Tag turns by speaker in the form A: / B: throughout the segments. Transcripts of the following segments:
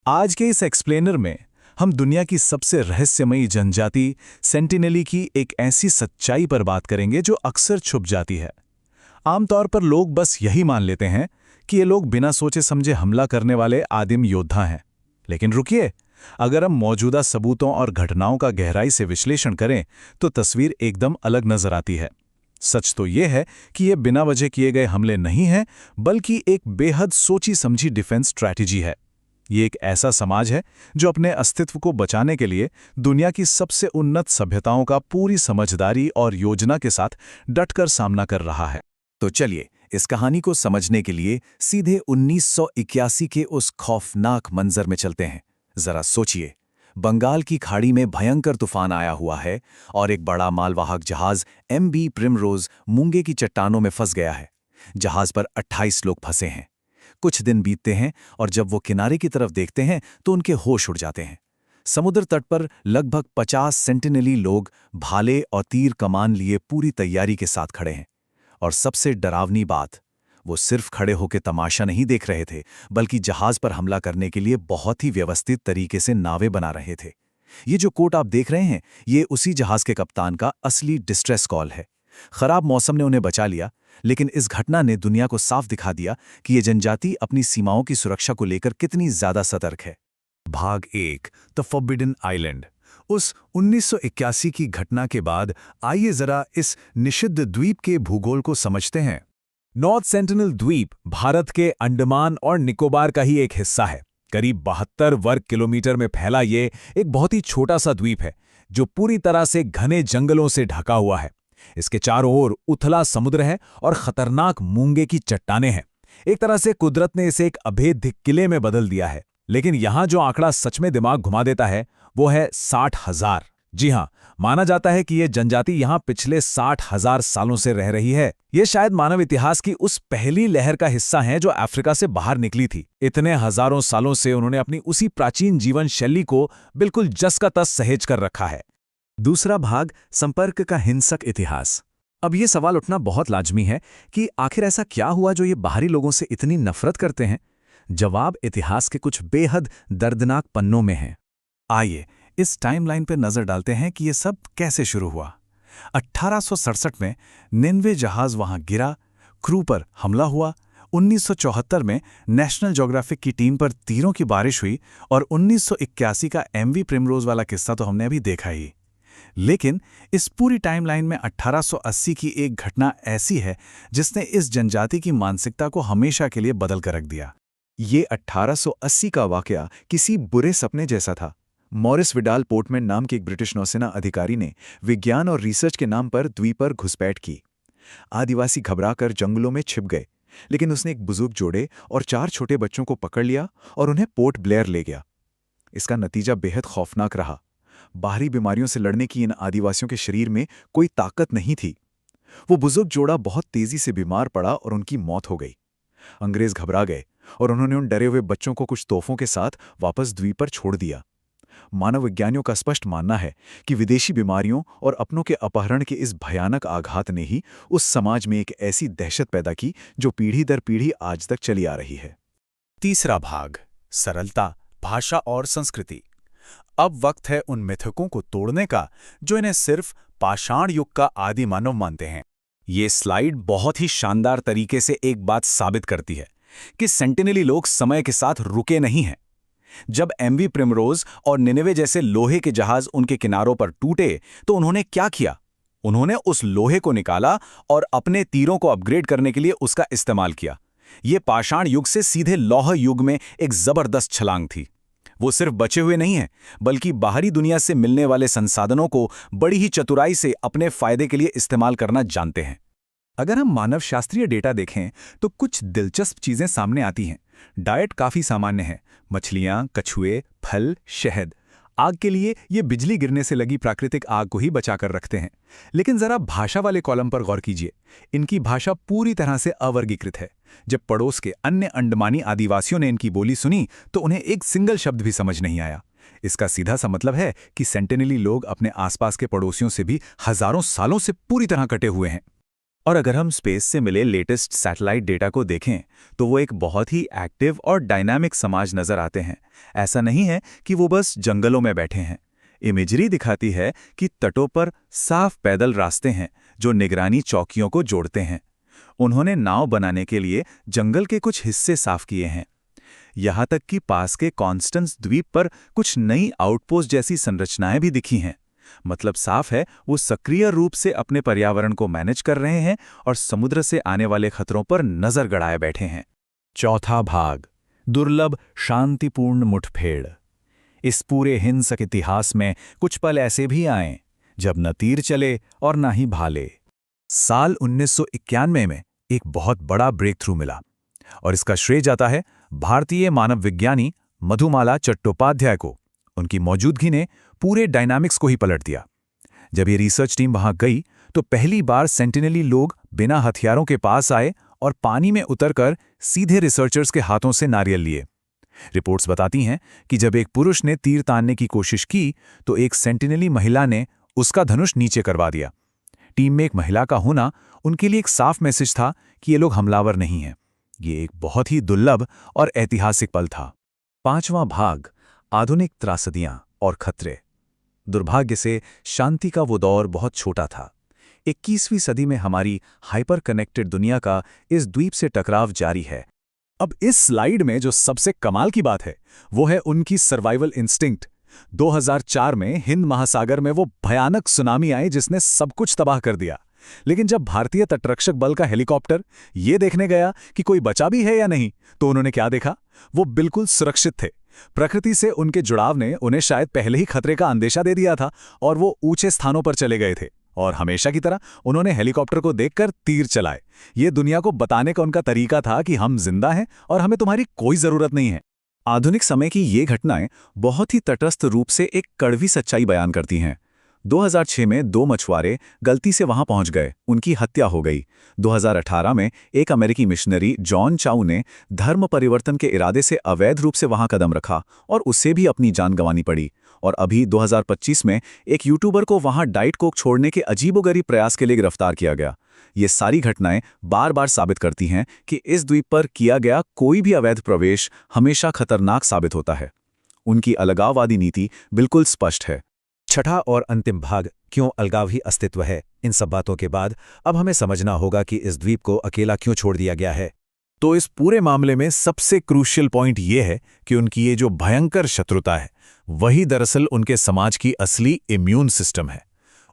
A: आज के इस एक्सप्लेनर में हम दुनिया की सबसे रहस्यमयी जनजाति सेंटिनेली की एक ऐसी सच्चाई पर बात करेंगे जो अक्सर छुप जाती है। आमतौर पर लोग बस यही मान लेते हैं कि ये लोग बिना सोचे समझे हमला करने वाले आदिम योद्धा हैं। लेकिन रुकिए, अगर हम मौजूदा सबूतों और घटनाओं का गहराई से विश्लेषण करें तो तस्वीर एकदम अलग नजर आती है। सच तो ये है कि ये बिना वजह किए गए हमले नहीं हैं, बल्कि एक बेहद सोची समझी डिफेंस स्ट्रैटेजी है। ये एक ऐसा समाज है जो अपने अस्तित्व को बचाने के लिए दुनिया की सबसे उन्नत सभ्यताओं का पूरी समझदारी और योजना के साथ डटकर सामना कर रहा है।
B: तो चलिए इस कहानी को समझने के लिए सीधे 1981 के उस खौफनाक मंजर में चलते हैं। जरा सोचिए, बंगाल की खाड़ी में भयंकर तूफान आया हुआ है और एक बड़ा मालवाहक जहाज MV प्रिमरोज मूंगे की चट्टानों में फंस गया है। जहाज पर 28 लोग फंसे हैं। कुछ दिन बीतते हैं और जब वो किनारे की तरफ देखते हैं तो उनके होश उड़ जाते हैं। समुद्र तट पर लगभग 50 सेंटिनेली लोग भाले और तीर कमान लिए पूरी तैयारी के साथ खड़े हैं। और सबसे डरावनी बात, वो सिर्फ खड़े होकर तमाशा नहीं देख रहे थे, बल्कि जहाज पर हमला करने के लिए बहुत ही व्यवस्थित तरीके से नावें बना रहे थे। ये जो कोट आप देख रहे हैं, ये उसी जहाज के कप्तान का असली डिस्ट्रेस कॉल है। खराब मौसम ने उन्हें बचा लिया, लेकिन इस घटना ने दुनिया को साफ दिखा दिया कि ये जनजाति अपनी सीमाओं की सुरक्षा को लेकर कितनी ज्यादा सतर्क है।
A: भाग 1, द फॉरबिडन आइलैंड। उस 1981 की घटना के बाद आइए जरा इस निषिद्ध द्वीप के भूगोल को समझते हैं। नॉर्थ सेंटिनल द्वीप भारत के अंडमान और निकोबार का ही एक हिस्सा है। करीब 72 वर्ग किलोमीटर में फैला ये एक बहुत ही छोटा सा द्वीप है जो पूरी तरह से घने जंगलों से ढका हुआ है। इसके चारों ओर उथला समुद्र है और खतरनाक मूंगे की चट्टानें हैं। एक तरह से कुदरत ने इसे एक अभेद्य किले में बदल दिया है। लेकिन यहां जो आंकड़ा सच में दिमाग घुमा देता है वो है 60,000। जी हां, माना जाता है कि यह जनजाति यहां पिछले 60,000 सालों से रह रही है। ये शायद मानव इतिहास की उस पहली लहर का हिस्सा है जो अफ्रीका से बाहर निकली थी। इतने हजारों सालों से उन्होंने अपनी उसी प्राचीन जीवन शैली को बिल्कुल जस का तस सहेज कर रखा है। दूसरा भाग, संपर्क का हिंसक इतिहास। अब ये सवाल उठना बहुत लाजमी है कि आखिर ऐसा क्या हुआ जो ये बाहरी लोगों से इतनी नफरत करते हैं। जवाब इतिहास के कुछ बेहद दर्दनाक पन्नों में है। आइए इस टाइमलाइन पर नजर डालते हैं कि ये सब कैसे शुरू हुआ। 1867 में निन्वे जहाज वहां गिरा, क्रू पर हमला हुआ। 1974 में नेशनल ज्योग्राफिक की टीम पर तीरों की बारिश हुई और 1981 का MV प्रिमरोज वाला किस्सा तो हमने अभी देखा ही। लेकिन इस पूरी टाइमलाइन में 1880 की एक घटना ऐसी है जिसने इस जनजाति की मानसिकता को हमेशा के लिए बदल कर रख दिया।
B: ये 1880 का वाकया किसी बुरे सपने जैसा था। मॉरिस विडाल पोर्टमैन नाम के एक ब्रिटिश नौसेना अधिकारी ने विज्ञान और रिसर्च के नाम पर द्वीप पर घुसपैठ की। आदिवासी घबराकर जंगलों में छिप गए, लेकिन उसने एक बुजुर्ग जोड़े और 4 छोटे बच्चों को पकड़ लिया और उन्हें पोर्ट ब्लेयर ले गया। इसका नतीजा बेहद खौफनाक रहा। बाहरी बीमारियों से लड़ने की इन आदिवासियों के शरीर में कोई ताकत नहीं थी। वो बुजुर्ग जोड़ा बहुत तेजी से बीमार पड़ा और उनकी मौत हो गई। अंग्रेज घबरा गए और उन्होंने उन डरे हुए बच्चों को कुछ तोहफों के साथ वापस द्वीप पर छोड़ दिया। मानव विज्ञानियों का स्पष्ट मानना है कि विदेशी बीमारियों और अपनों के अपहरण के इस भयानक आघात ने ही उस समाज में एक ऐसी दहशत पैदा की जो पीढ़ी दर पीढ़ी आज तक चली आ रही है।
A: तीसरा भाग, सरलता, भाषा और संस्कृति। अब वक्त है उन मिथकों को तोड़ने का जो इन्हें सिर्फ पाषाण युग का आदि मानव मानते हैं। ये स्लाइड बहुत ही शानदार तरीके से एक बात साबित करती है कि सेंटिनेली लोग समय के साथ रुके नहीं हैं। जब MV प्रिमरोज और निनेवे जैसे लोहे के जहाज उनके किनारों पर टूटे तो उन्होंने क्या किया? उन्होंने उस लोहे को निकाला और अपने तीरों को अपग्रेड करने के लिए उसका इस्तेमाल किया। ये पाषाण युग से सीधे लौह युग में एक जबरदस्त छलांग थी। वो सिर्फ बचे हुए नहीं हैं, बल्कि बाहरी दुनिया से मिलने वाले संसाधनों को बड़ी ही चतुराई से अपने फायदे के लिए इस्तेमाल करना जानते हैं। अगर हम मानव शास्त्रीय डेटा देखें तो कुछ दिलचस्प चीजें सामने आती हैं। डाइट काफी सामान्य है। मछलियां, कछुए, फल, शहद। आग के लिए ये बिजली गिरने से लगी प्राकृतिक आग को ही बचाकर रखते हैं। लेकिन जरा भाषा वाले कॉलम पर गौर कीजिए। इनकी भाषा पूरी तरह से अवर्गीकृत है। जब पड़ोस के अन्य अंडमानी आदिवासियों ने इनकी बोली सुनी तो उन्हें एक सिंगल शब्द भी समझ नहीं आया। इसका सीधा सा मतलब है कि सेंटिनेली लोग अपने आसपास के पड़ोसियों से भी हजारों सालों से पूरी तरह कटे हुए हैं।
B: और अगर हम स्पेस से मिले लेटेस्ट सैटेलाइट डेटा को देखें तो वो एक बहुत ही एक्टिव और डायनामिक समाज नजर आते हैं। ऐसा नहीं है कि वो बस जंगलों में बैठे हैं। इमेजरी दिखाती है कि तटों पर साफ पैदल रास्ते हैं जो निगरानी चौकियों को जोड़ते हैं। उन्होंने नाव बनाने के लिए जंगल के कुछ हिस्से साफ किए हैं। यहाँ तक कि पास के कॉन्स्टेंस द्वीप पर कुछ नई आउटपोस्ट जैसी संरचनाएं भी दिखी हैं। मतलब साफ है, वो सक्रिय रूप से अपने पर्यावरण को मैनेज कर रहे हैं और समुद्र से आने वाले खतरों पर नजर गड़ाए बैठे हैं।
A: चौथा भाग, दुर्लभ शांतिपूर्ण मुठभेड़। इस पूरे हिंसक इतिहास में कुछ पल ऐसे भी आए जब न तीर चले और न ही भाले। साल 1991 में एक बहुत बड़ा ब्रेक थ्रू मिला और इसका श्रेय जाता है भारतीय मानव विज्ञानी मधुमाला चट्टोपाध्याय को। उनकी मौजूदगी ने पूरे डायनामिक्स को ही पलट दिया। जब ये रिसर्च टीम वहां गई तो पहली बार सेंटिनली लोग बिना हथियारों के पास आए और पानी में उतरकर सीधे रिसर्चर्स के हाथों से नारियल लिए। रिपोर्ट्स बताती हैं कि जब एक पुरुष ने तीर तानने की कोशिश की तो एक सेंटिनली महिला ने उसका धनुष नीचे करवा दिया। टीम में एक महिला का होना उनके लिए एक साफ मैसेज था कि ये लोग हमलावर नहीं हैं। ये एक बहुत ही दुर्लभ और ऐतिहासिक पल था। पांचवां भाग, आधुनिक त्रासदियां और खतरे। दुर्भाग्य से शांति का वो दौर बहुत छोटा था। 21वीं सदी में हमारी हाइपर कनेक्टेड दुनिया का इस द्वीप से टकराव जारी है। अब इस स्लाइड में जो सबसे कमाल की बात है वो है उनकी सर्वाइवल इंस्टिंक्ट। 2004 में हिंद महासागर में वो भयानक सुनामी आई जिसने सब कुछ तबाह कर दिया। लेकिन जब भारतीय तटरक्षक बल का हेलीकॉप्टर ये देखने गया कि कोई बचा भी है या नहीं, तो उन्होंने क्या देखा? वो बिल्कुल सुरक्षित थे। प्रकृति से उनके जुड़ाव ने उन्हें शायद पहले ही खतरे का अंदेशा दे दिया था और वो ऊंचे स्थानों पर चले गए थे। और हमेशा की तरह उन्होंने हेलीकॉप्टर को देखकर तीर चलाए। ये दुनिया को बताने का उनका तरीका था कि हम जिंदा हैं और हमें तुम्हारी कोई जरूरत नहीं है। आधुनिक समय की ये घटनाएं बहुत ही तटस्थ रूप से एक कड़वी सच्चाई बयान करती हैं। 2006 में 2 मछुआरे गलती से वहां पहुंच गए, उनकी हत्या हो गई। 2018 में एक अमेरिकी मिशनरी जॉन चाउ ने धर्म परिवर्तन के इरादे से अवैध रूप से वहां कदम रखा और उससे भी अपनी जान गंवानी पड़ी। और अभी 2025 में एक यूट्यूबर को वहां डाइट कोक छोड़ने के अजीबोगरीब प्रयास के लिए गिरफ्तार किया गया। ये सारी घटनाएं बार बार साबित करती हैं कि इस द्वीप पर किया गया कोई भी अवैध प्रवेश हमेशा खतरनाक साबित होता है। उनकी अलगाववादी नीति बिल्कुल स्पष्ट है। छठा और अंतिम भाग, क्यों अलगाव ही अस्तित्व है। इन सब बातों के बाद अब हमें समझना होगा कि इस द्वीप को अकेला क्यों छोड़ दिया गया है। तो इस पूरे मामले में सबसे क्रूशियल पॉइंट ये है कि उनकी ये जो भयंकर शत्रुता है वही दरअसल उनके समाज की असली इम्यून सिस्टम है।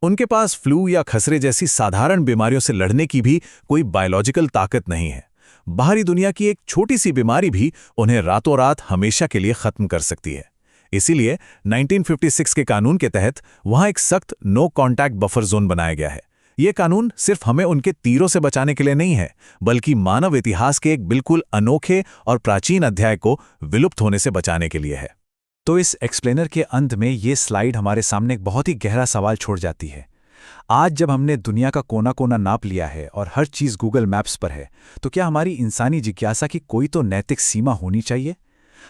A: उनके पास फ्लू या खसरे जैसी साधारण बीमारियों से लड़ने की भी कोई बायोलॉजिकल ताकत नहीं है। बाहरी दुनिया की एक छोटी सी बीमारी भी उन्हें रातों रात हमेशा के लिए खत्म कर सकती है। इसीलिए 1956 के कानून के तहत वहां एक सख्त नो कॉन्टैक्ट बफर जोन बनाया गया है। यह कानून सिर्फ हमें उनके तीरों से बचाने के लिए नहीं है, बल्कि मानव इतिहास के एक बिल्कुल अनोखे और प्राचीन अध्याय को विलुप्त होने से बचाने के लिए है। तो इस एक्सप्लेनर के अंत में ये स्लाइड हमारे सामने एक बहुत ही गहरा सवाल छोड़ जाती है। आज जब हमने दुनिया का कोना कोना नाप लिया है और हर चीज़ गूगल मैप्स पर है, तो क्या हमारी इंसानी जिज्ञासा की कोई तो नैतिक सीमा होनी चाहिए?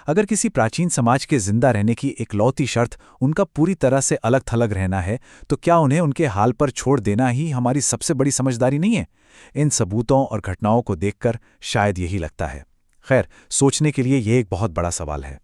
A: अगर किसी प्राचीन समाज के जिंदा रहने की इकलौती शर्त उनका पूरी तरह से अलग थलग रहना है, तो क्या उन्हें उनके हाल पर छोड़ देना ही हमारी सबसे बड़ी समझदारी नहीं है? इन सबूतों और घटनाओं को देखकर शायद यही लगता है। खैर, सोचने के लिए यह एक बहुत बड़ा सवाल है।